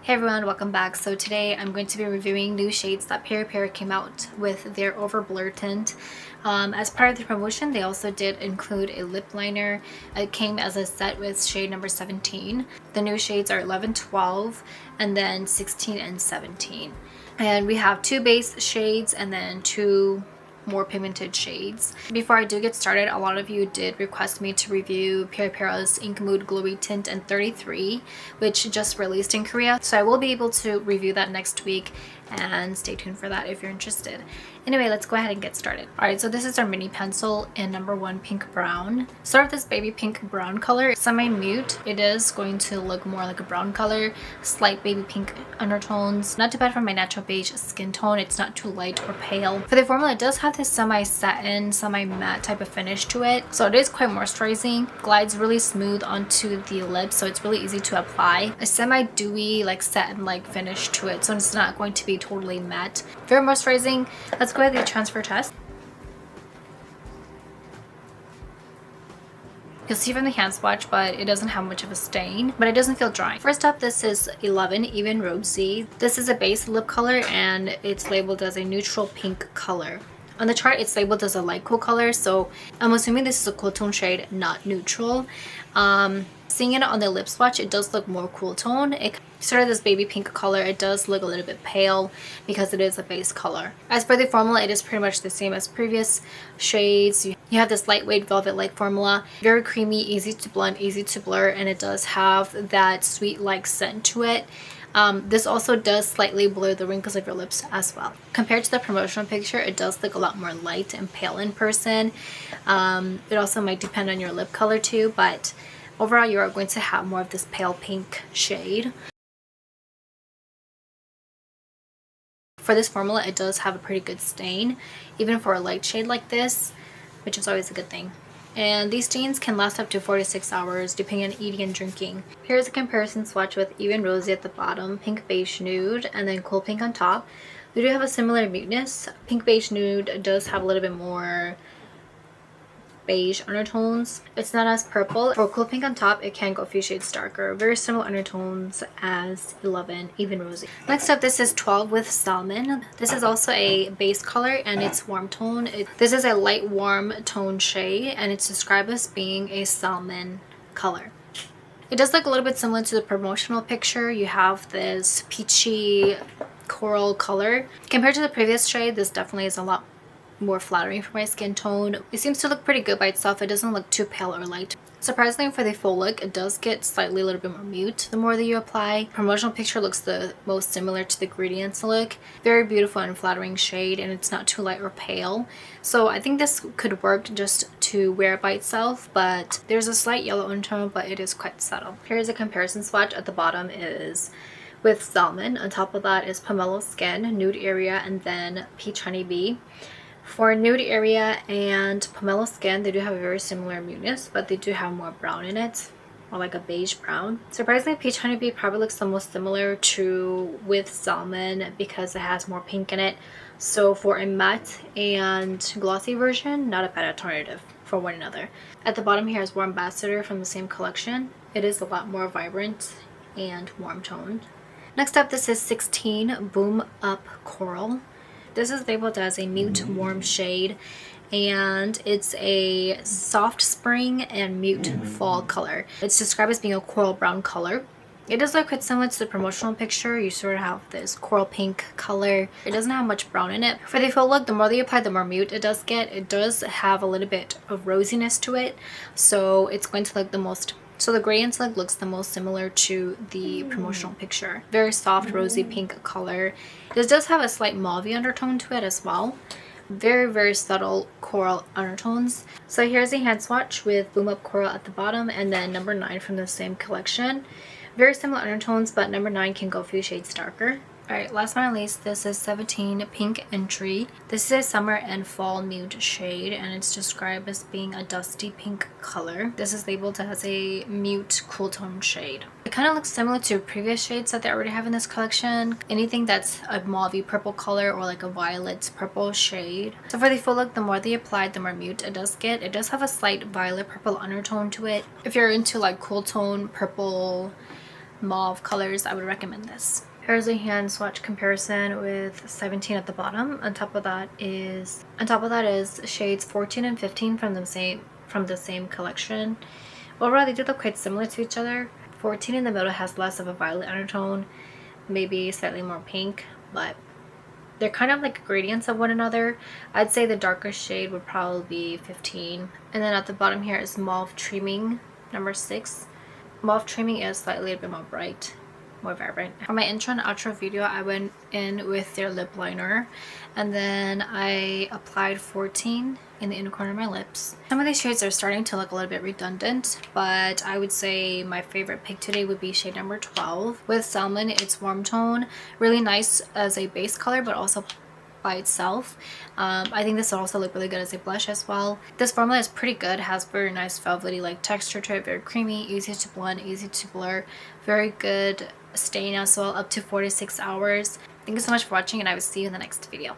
Hey everyone, welcome back. So today I'm going to be reviewing new shades that Peripera came out with their over blur tint. As part of the promotion, they also did include a lip liner. It came as a set with shade number 17. The new shades are 11, 12, and then 16 and 17. And we have two base shades and then two more pigmented shades. Before I do get started, a lot of you did request me to review Peripera's Ink Mood Glowy Tint in 33, which just released in Korea. So I will be able to review that next week, and stay tuned for that if you're interested. Anyway, let's go ahead and get started. Alright, so this is our mini pencil in number 1 pink brown. Start with this baby pink brown color. Semi-mute. It is going to look more like a brown color. Slight baby pink undertones. Not too bad for my natural beige skin tone. It's not too light or pale. For the formula, it does have this semi-satin, semi-matte type of finish to it. So it is quite moisturizing. Glides really smooth onto the lips, so it's really easy to apply. A semi-dewy, like satin-like finish to it, so it's not going to be totally matte. Very moisturizing. Let's go ahead and transfer test. You'll see from the hand swatch, but it doesn't have much of a stain, but it doesn't feel dry. First up, this is 11 Even Rosy. This is a base lip color and it's labeled as a neutral pink color. On the chart, it's labeled as a light cool color, so I'm assuming this is a cool tone shade, not neutral. Seeing it on the lip swatch, it does look more cool tone. It sort of this baby pink color. It does look a little bit pale because it is a base color. As for the formula, it is pretty much the same as previous shades. You have this lightweight velvet-like formula. Very creamy, easy to blend, easy to blur, and it does have that sweet-like scent to it. This also does slightly blur the wrinkles of your lips as well. Compared to the promotional picture, it does look a lot more light and pale in person. It also might depend on your lip color too, but overall you are going to have more of this pale pink shade. For this formula, it does have a pretty good stain, even for a light shade like this, which is always a good thing. And these stains can last up to 4 to 6 hours depending on eating and drinking. Here's a comparison swatch with Even Rosy at the bottom, Pink Beige Nude, and then Cool Pink on top. They do have a similar muteness. Pink Beige Nude does have a little bit more beige undertones. It's not as purple. For Cool Pink on top, it can go a few shades darker. Very similar undertones as 11 Even Rosy. Next up, this is 12 with Salmon. This is also a base color and it's warm tone. This is a light warm tone shade and it's described as being a salmon color. It does look a little bit similar to the promotional picture. You have this peachy coral color. Compared to the previous shade, this definitely is a lot more flattering for my skin tone. It seems to look pretty good by itself. It doesn't look too pale or light. Surprisingly, for the full look, it does get slightly a little bit more mute the more that you apply. Promotional picture looks the most similar to the Gradients look. Very beautiful and flattering shade, and it's not too light or pale. So I think this could work just to wear it by itself, but there's a slight yellow undertone, but it is quite subtle. Here's a comparison swatch. At the bottom is with Salmon. On top of that is Pomelo Skin, Nude Area, and then Peach Honeybee. For Nude Area and Pomelo Skin, they do have a very similar muteness, but they do have more brown in it, or like a beige brown. Surprisingly, Peach Honeybee probably looks the most similar to with Salmon because it has more pink in it. So for a matte and glossy version, not a bad alternative for one another. At the bottom here is Warm Ambassador from the same collection. It is a lot more vibrant and warm toned. Next up, this is 16 Boom Up Coral. This is labeled as a mute warm shade and it's a soft spring and mute fall color. It's described as being a coral brown color. It does look quite similar to the promotional picture. You sort of have this coral pink color. It doesn't have much brown in it. For the full look, the more that you apply, the more mute it does get. It does have a little bit of rosiness to it, so it's going to look the most. So the Gradients look looks the most similar to the promotional picture. Very soft rosy pink color. This does have a slight mauve undertone to it as well. Very, very subtle coral undertones. So here's a hand swatch with Boom Up Coral at the bottom and then number 9 from the same collection. Very similar undertones, but number 9 can go a few shades darker. Alright, last but not least, this is 17 Pink Entry. This is a summer and fall nude shade, and it's described as being a dusty pink color. This is labeled as a mute cool tone shade. It kind of looks similar to previous shades that they already have in this collection. Anything that's a mauve purple color or like a violet purple shade. So for the full look, the more they apply, the more mute it does get. It does have a slight violet purple undertone to it. If you're into like cool tone purple mauve colors, I would recommend this. Here's a hand swatch comparison with 17 at the bottom. On top of that is shades 14 and 15 from the same collection. Overall, they do look quite similar to each other. 14 in the middle has less of a violet undertone, maybe slightly more pink, but they're kind of like gradients of one another. I'd say the darker shade would probably be 15. And then at the bottom here is Mauve Trimming, number 6. Mauve Trimming is slightly a bit more bright, more vibrant. For my intro and outro video, I went in with their lip liner, and then I applied 14 in the inner corner of my lips. Some of these shades are starting to look a little bit redundant, but I would say my favorite pick today would be shade number 12. With Salmon, it's warm tone, really nice as a base color, but also by itself. I think this will also look really good as a blush as well. This formula is pretty good, has very nice velvety like texture to it, very creamy, easy to blend, easy to blur, very good stain as well, up to 4 to 6 hours. Thank you so much for watching, and I will see you in the next video.